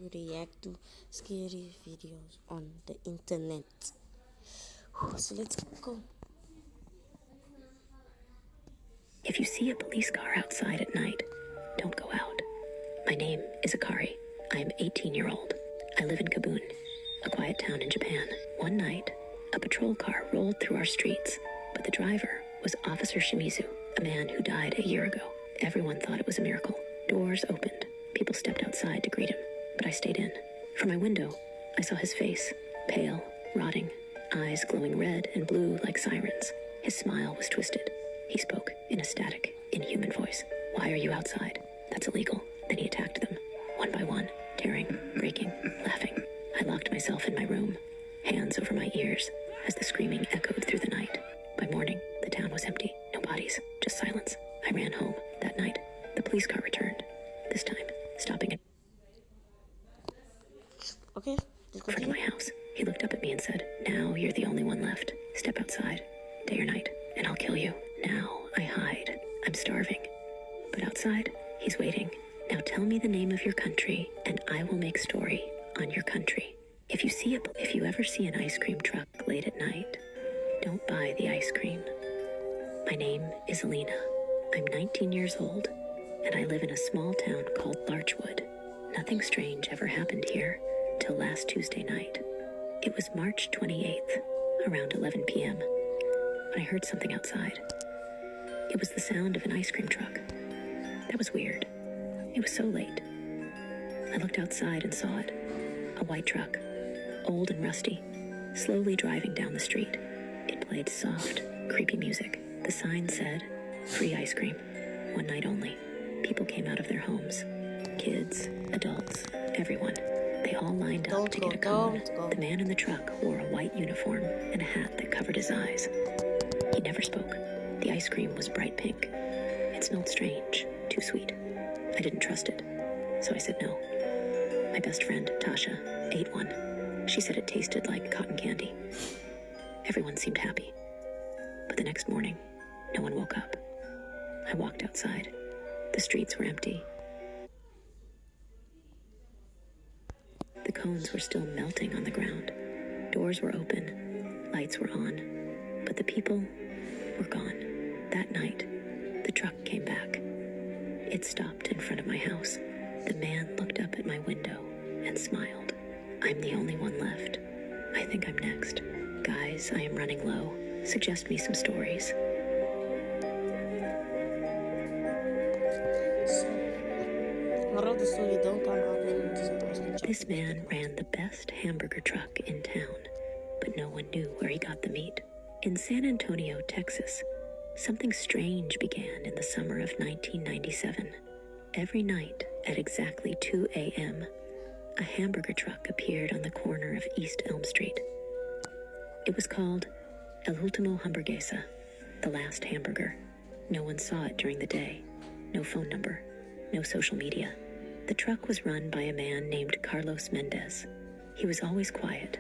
react to scary videos on the internet. So let's go. If you see a police car outside at night, don't go out. My name is Akari. I am 18-year-old. I live in Kabun, a quiet town in Japan. One night, a patrol car rolled through our streets, but the driver was Officer Shimizu, a man who died a year ago. Everyone thought it was a miracle. Doors opened. People stepped outside to greet him, but I stayed in. From my window, I saw his face, pale, rotting, eyes glowing red and blue like sirens. His smile was twisted. He spoke in a static, inhuman voice. "Why are you outside? That's illegal." Then he attacked them, one by one, tearing, breaking, laughing. I locked myself in my room, hands over my ears, as the screaming echoed through the night. By morning, the town was empty. No bodies, just silence. I ran home. That night, the police car returned. This time, stopping in Okay, front of my house. He looked up at me and said, "Now you're the only one left. Step outside, day or night, and I'll kill you." Now I hide. I'm starving. But outside, he's waiting. "Now tell me the name of your country, and I will make story on your country." If you ever see an ice cream truck late at night, don't buy the ice cream. My name is Alina. I'm 19 years old, and I live in a small town called Larchwood. Nothing strange ever happened here till last Tuesday night. It was March 28th, around 11 p.m., when I heard something outside. It was the sound of an ice cream truck. That was weird. It was so late. I looked outside and saw it. A white truck, old and rusty, slowly driving down the street. It played soft, creepy music. The sign said, "Free ice cream, one night only." People came out of their homes. Kids, adults, everyone. They all lined up to get a cone. The man in the truck wore a white uniform and a hat that covered his eyes. He never spoke. The ice cream was bright pink. It smelled strange, too sweet. I didn't trust it, so I said no. My best friend, Tasha, ate one. She said it tasted like cotton candy. Everyone seemed happy. But the next morning, no one woke up. I walked outside. The streets were empty. The cones were still melting on the ground. Doors were open. Lights were on. But the people were gone. That night, the truck came back. It stopped in front of my house. The man looked up at my window and smiled. I'm the only one left. I think I'm next. Guys, I am running low. Suggest me some stories. Moral the story, don't come out and do some ice cream truck. This man ran the best hamburger truck in town, but no one knew where he got the meat. In San Antonio, Texas, something strange began in the summer of 1997. Every night at exactly 2 a.m., a hamburger truck appeared on the corner of East Elm Street. It was called El Ultimo Hamburguesa, the last hamburger. No one saw it during the day. No phone number. No social media. The truck was run by a man named Carlos Mendez. He was always quiet,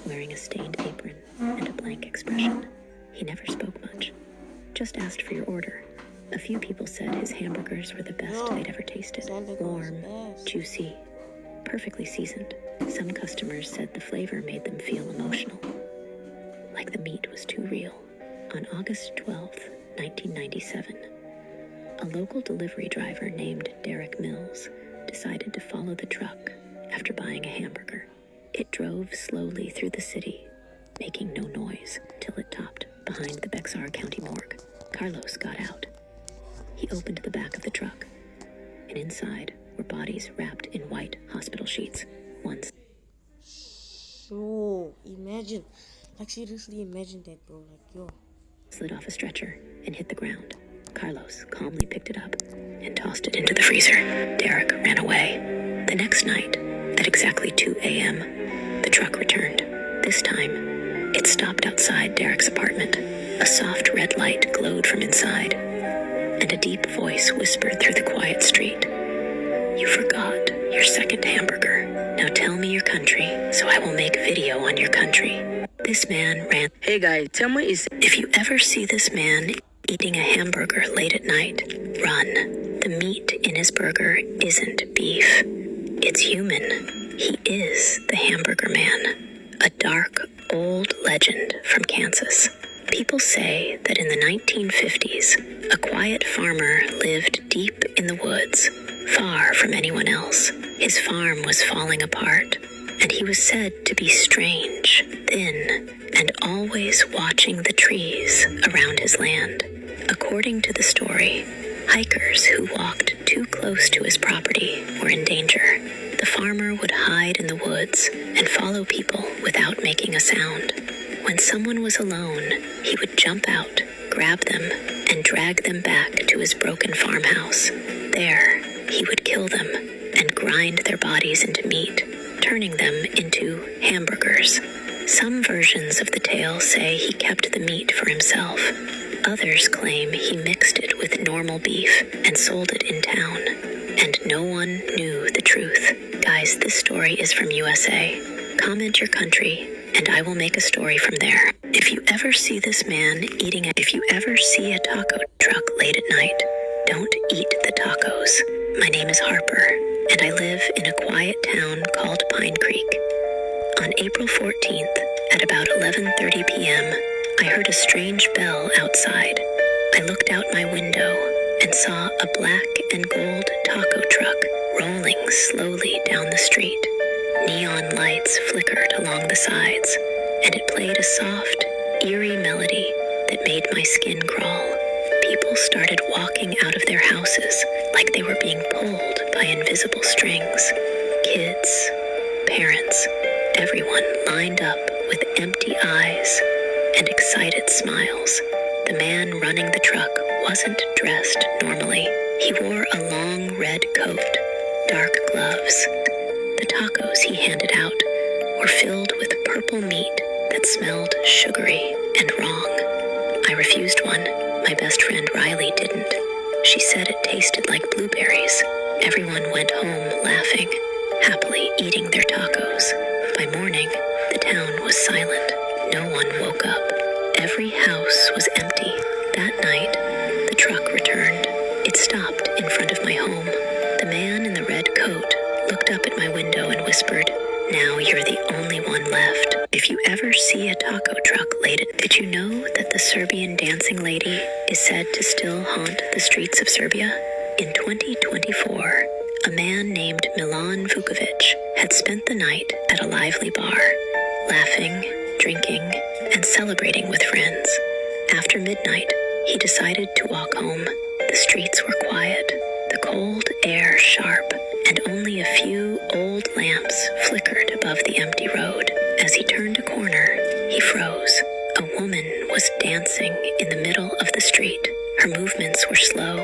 wearing a stained apron and a blank expression. He never spoke much, just asked for your order. A few people said his hamburgers were the best they'd ever tasted. Warm, juicy, perfectly seasoned. Some customers said the flavor made them feel emotional, like the meat was too real. On August 12th, 1997, a local delivery driver named Derek Mills decided to follow the truck after buying a hamburger. It drove slowly through the city, making no noise, till it topped behind the Bexar County morgue. Carlos got out. He opened the back of the truck, and inside were bodies wrapped in white hospital sheets. One So, imagine. Like, seriously, imagine that, bro. Like, yo. slid off a stretcher and hit the ground. Carlos calmly picked it up and tossed it into the freezer. Derek ran away. The next night, at exactly 2 a.m., the truck returned. This time, it stopped outside Derek's apartment. A soft red light glowed from inside, and a deep voice whispered through the quiet street. "You forgot your second hamburger. Now tell me your country, so I will make video on your country." This man ran. "Hey guy, tell me if you ever see this man eating a hamburger late at night, run. The meat in his burger isn't beef. It's human. He is the Hamburger Man, a dark, old legend from Kansas. People say that in the 1950s, a quiet farmer lived deep in the woods, far from anyone else. His farm was falling apart, and he was said to be strange, thin, and always watching the trees around his land. According to the story, hikers who walked too close to his property were in danger. The farmer would hide in the woods and follow people without making a sound. When someone was alone, he would jump out, grab them, and drag them back to his broken farmhouse. There, he would kill them and grind their bodies into meat, turning them into hamburgers. Some versions of the tale say he kept the meat for himself. Others claim he mixed it with normal beef and sold it in town. And no one knew the truth. Guys, this story is from USA. Comment your country, and I will make a story from there. If you ever see this man if you ever see a taco truck late at night, don't eat the tacos. My name is Harper, and I live in a quiet town called Pine Creek. On April 14th, at about 11:30 p.m., I heard a strange bell outside. I looked out my window and saw a black and gold taco truck rolling slowly down the street. Neon lights flickered along the sides, and it played a soft, eerie melody that made my skin crawl. People started walking out of their houses like they were being pulled by invisible strings. Kids, parents, everyone lined up with empty eyes and excited smiles. The man running the truck wasn't dressed normally. He wore a long red coat, dark gloves. The tacos he handed out were filled with purple meat that smelled sugary and wrong. I refused one. My best friend Riley didn't. She said it tasted like blueberries. Everyone went home laughing, happily eating their tacos. By morning, the town was silent. No one woke up. Every house was empty. That night, the truck returned. It stopped in front of my home. The man in the red coat looked up at my window and whispered, "Now you're the only one left." If you ever see a taco truck did you know that the Serbian dancing lady is said to still haunt the streets of Serbia? In 2024, a man named Milan Vukovic had spent the night at a lively bar, laughing, drinking, and celebrating with friends. After midnight, he decided to walk home. The streets were quiet, the cold air sharp, and only a few old lamps flickered above the empty road. As he turned a corner, he froze. A woman was dancing in the middle of the street. Her movements were slow,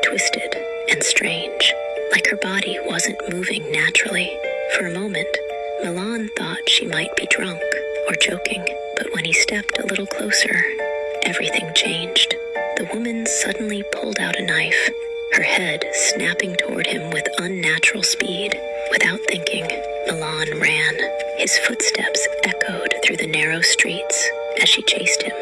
twisted, and strange, like her body wasn't moving naturally. For a moment, Milan thought she might be drunk or joking, but when he stepped a little closer, everything changed. The woman suddenly pulled out a knife, her head snapping toward him with unnatural speed. Without thinking, Milan ran. His footsteps echoed through the narrow streets as she chased him,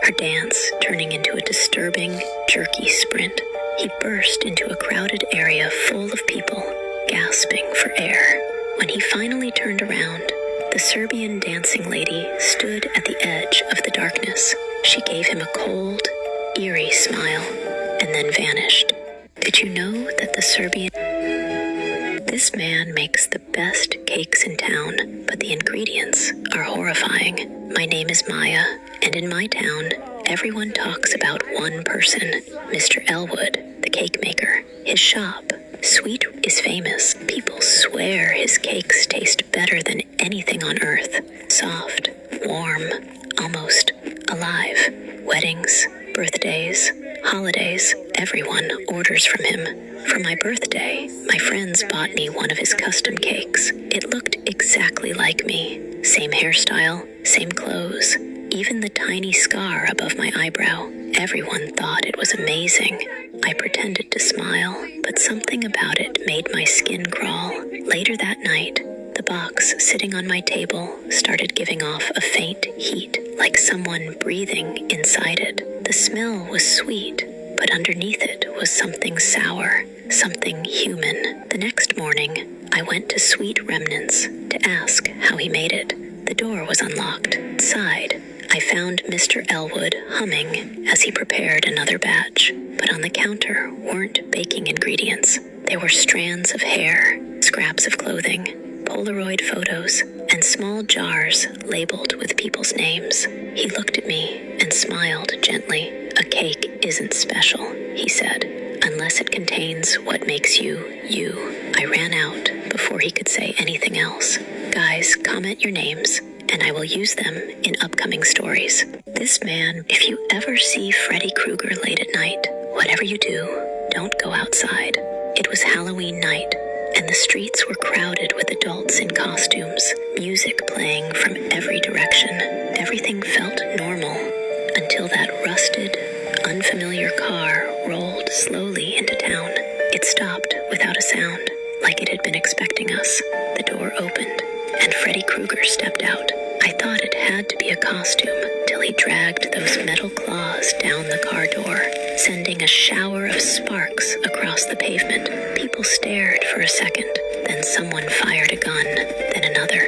her dance turning into a disturbing, jerky sprint. He burst into a crowded area full of people, gasping for air. When he finally turned around, the Serbian dancing lady stood at the edge of the darkness. She gave him a cold, eerie smile and then vanished. Did you know that This man makes the best cakes in town, but the ingredients are horrifying. My name is Maya, and in my town, everyone talks about one person, Mr. Elwood, the cake maker. His shop, Sweet, is famous. People swear his cakes taste better than anything on earth. Soft, warm, almost alive. Weddings, birthdays, holidays, everyone orders from him. For my birthday, my friends bought me one of his custom cakes. It looked exactly like me. Same hairstyle, same clothes, even the tiny scar above my eyebrow. Everyone thought it was amazing. I pretended to smile, but something about it made my skin crawl. Later that night, the box sitting on my table started giving off a faint heat, like someone breathing inside it. The smell was sweet, but underneath it was something sour. something human. The next morning, I went to Sweet Remnants to ask how he made it. The door was unlocked. Inside, I found Mr. Elwood humming as he prepared another batch, but on the counter weren't baking ingredients. There were strands of hair, scraps of clothing, Polaroid photos, and small jars labeled with people's names. He looked at me and smiled gently. "A cake isn't special," he said, "unless it contains what makes you, you." I ran out before he could say anything else. Guys, comment your names, and I will use them in upcoming stories. This man, if you ever see Freddy Krueger late at night, whatever you do, don't go outside. It was Halloween night, and the streets were crowded with adults in costumes, music playing from every direction. Everything felt normal until that rusted, unfamiliar car rolled slowly into town. It stopped without a sound, like it had been expecting us. The door opened, and Freddy Krueger stepped out. I thought it had to be a costume till he dragged those metal claws down the car door, sending a shower of sparks across the pavement. People stared for a second, then someone fired a gun, then another.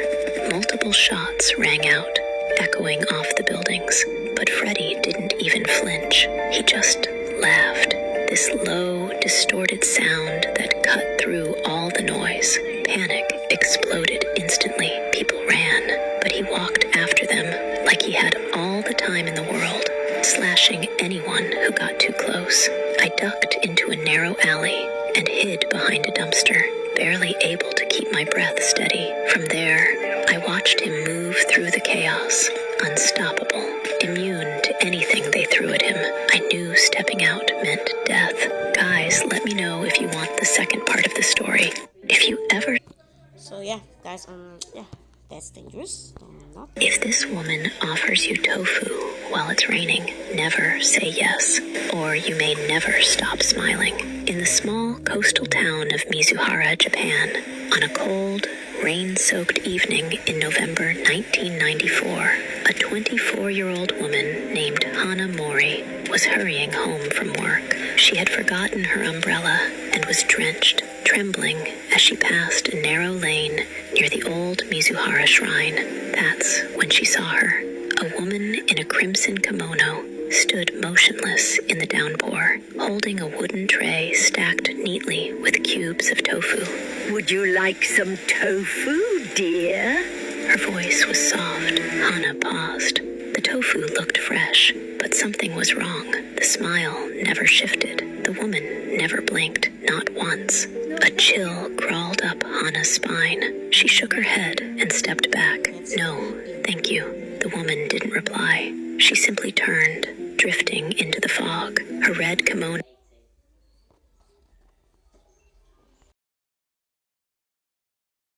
Multiple shots rang out, echoing off the buildings, but Freddy didn't even flinch. He just laughed, this low, distorted sound that cut through all the noise. Panic exploded instantly. People ran, but he walked after them like he had all the time in the world, slashing anyone who got too close. I ducked into a narrow alley and hid behind a dumpster, barely able to keep my breath steady. From there, I watched him move through the chaos, unstoppable, immune to anything they threw at him. I knew stepping out meant death. Guys, let me know if you want the second part of the story. If you ever... So yeah, guys, yeah, that's dangerous. Not. If this woman offers you tofu while it's raining, never say yes, or you may never stop smiling. In the small coastal town of Mizuhara, Japan, on a cold, rain-soaked evening in November 1994, a 24-year-old woman named Hana Mori was hurrying home from work. She had forgotten her umbrella and was drenched, trembling as she passed a narrow lane near the old Mizuhara shrine. That's when she saw her. A woman in a crimson kimono stood motionless in the downpour, holding a wooden tray stacked neatly with cubes of tofu. "Would you like some tofu, dear?" Her voice was soft. Hana paused. The tofu looked fresh, but something was wrong. The smile never shifted. The woman never blinked, not once. A chill crawled up Hana's spine. She shook her head and stepped back. "No, thank you." The woman didn't reply. She simply turned, drifting into the fog. Her red kimono